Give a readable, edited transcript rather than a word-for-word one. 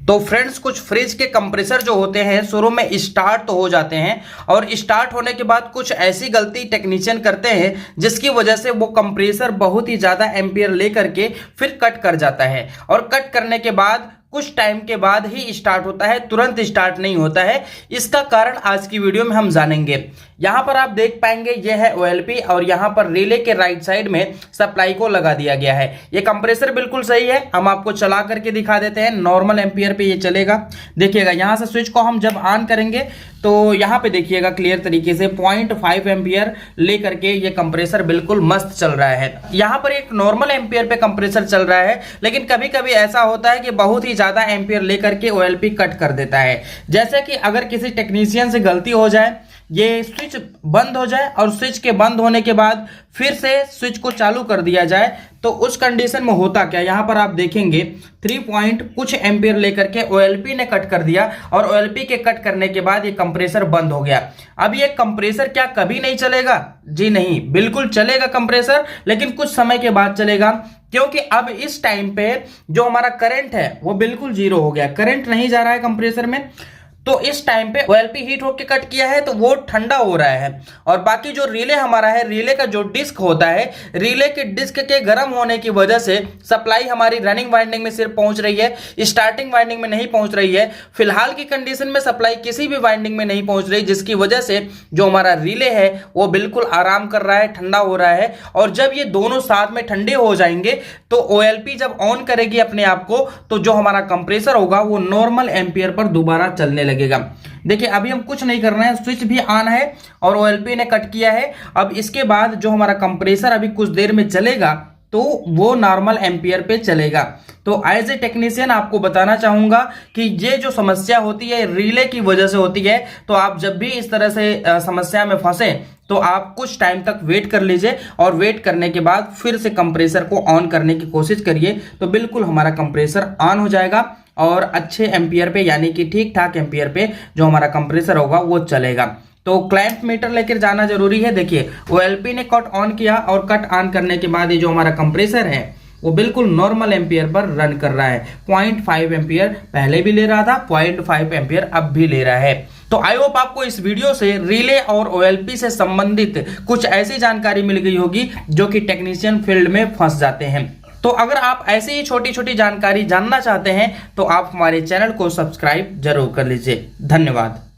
तो फ्रेंड्स कुछ फ्रिज के कंप्रेसर जो होते हैं शुरू में स्टार्ट तो हो जाते हैं और स्टार्ट होने के बाद कुछ ऐसी गलती टेक्नीशियन करते हैं जिसकी वजह से वो कंप्रेसर बहुत ही ज़्यादा एम्पियर लेकर के फिर कट कर जाता है और कट करने के बाद कुछ टाइम के बाद ही स्टार्ट होता है, तुरंत स्टार्ट नहीं होता है। इसका कारण आज की वीडियो में हम जानेंगे। यहाँ पर आप देख पाएंगे यह है OLP और यहाँ पर रिले के राइट साइड में सप्लाई को लगा दिया गया है। ये कंप्रेसर बिल्कुल सही है, हम आपको चला करके दिखा देते हैं। नॉर्मल एम्पियर पे ये चलेगा। देखिएगा यहाँ से स्विच को हम जब ऑन करेंगे तो यहाँ पे देखिएगा क्लियर तरीके से 0.5 एम्पियर लेकर के ये कंप्रेसर बिल्कुल मस्त चल रहा है। यहाँ पर एक नॉर्मल एम्पियर पे कंप्रेसर चल रहा है, लेकिन कभी कभी ऐसा होता है कि बहुत ही ज्यादा एम्पियर लेकर के OLP कट कर देता है। जैसे कि अगर किसी टेक्नीशियन से गलती हो जाए, ये स्विच बंद हो जाए और स्विच के बंद होने के बाद फिर से स्विच को चालू कर दिया जाए, तो उस कंडीशन में होता क्या, यहाँ पर आप देखेंगे 3 पॉइंट कुछ एम्पियर लेकर के OLP ने कट कर दिया और OLP के कट करने के बाद ये कंप्रेसर बंद हो गया। अब ये कंप्रेसर क्या कभी नहीं चलेगा? जी नहीं, बिल्कुल चलेगा कंप्रेसर, लेकिन कुछ समय के बाद चलेगा, क्योंकि अब इस टाइम पे जो हमारा करंट है वो बिल्कुल जीरो हो गया। करंट नहीं जा रहा है कंप्रेसर में, तो इस टाइम पे OLP हीट होके कट किया है तो वो ठंडा हो रहा है। और बाकी जो रिले हमारा है, रिले का जो डिस्क होता है, रिले के डिस्क के गर्म होने की वजह से सप्लाई हमारी रनिंग वाइंडिंग में सिर्फ पहुंच रही है, स्टार्टिंग वाइंडिंग में नहीं पहुंच रही है। फिलहाल की कंडीशन में सप्लाई किसी भी वाइंडिंग में नहीं पहुंच रही, जिसकी वजह से जो हमारा रिले है वो बिल्कुल आराम कर रहा है, ठंडा हो रहा है। और जब ये दोनों साथ में ठंडे हो जाएंगे तो OLP जब ऑन करेगी अपने आप को, तो जो हमारा कंप्रेसर होगा वो नॉर्मल एम्पियर पर दोबारा चलने लगेगा। देखिए अभी हम कुछ नहीं कर रहे हैं, स्विच भी ऑन है और OLP ने कट किया है। अब इसके बाद जो हमारा कंप्रेसर अभी कुछ देर में चलेगा तो वो नॉर्मल एम्पियर पे चलेगा। तो एज ए टेक्नीशियन आपको बताना चाहूंगा कि ये जो समस्या होती है रिले की वजह से होती है। तो आप जब भी इस तरह से समस्या में फंसे तो आप कुछ टाइम तक वेट कर लीजिए और वेट करने के बाद फिर से कंप्रेसर को ऑन करने की कोशिश करिए, तो बिल्कुल हमारा कंप्रेसर ऑन हो जाएगा और अच्छे एम्पियर पे, यानी कि ठीक ठाक एम्पियर पे जो हमारा कंप्रेसर होगा वो चलेगा। तो क्लैंप मीटर लेकर जाना जरूरी है। देखिए OLP ने कट ऑन किया और कट ऑन करने के बाद ये जो हमारा कंप्रेसर है वो बिल्कुल नॉर्मल एम्पियर पर रन कर रहा है। 0.5 एम्पियर पहले भी ले रहा था, 0.5 एम्पियर अब भी ले रहा है। तो आई होप आपको इस वीडियो से रिले और OLP से संबंधित कुछ ऐसी जानकारी मिल गई होगी जो कि टेक्नीशियन फील्ड में फंस जाते हैं। तो अगर आप ऐसे ही छोटी छोटी जानकारी जानना चाहते हैं तो आप हमारे चैनल को सब्सक्राइब जरूर कर लीजिए। धन्यवाद।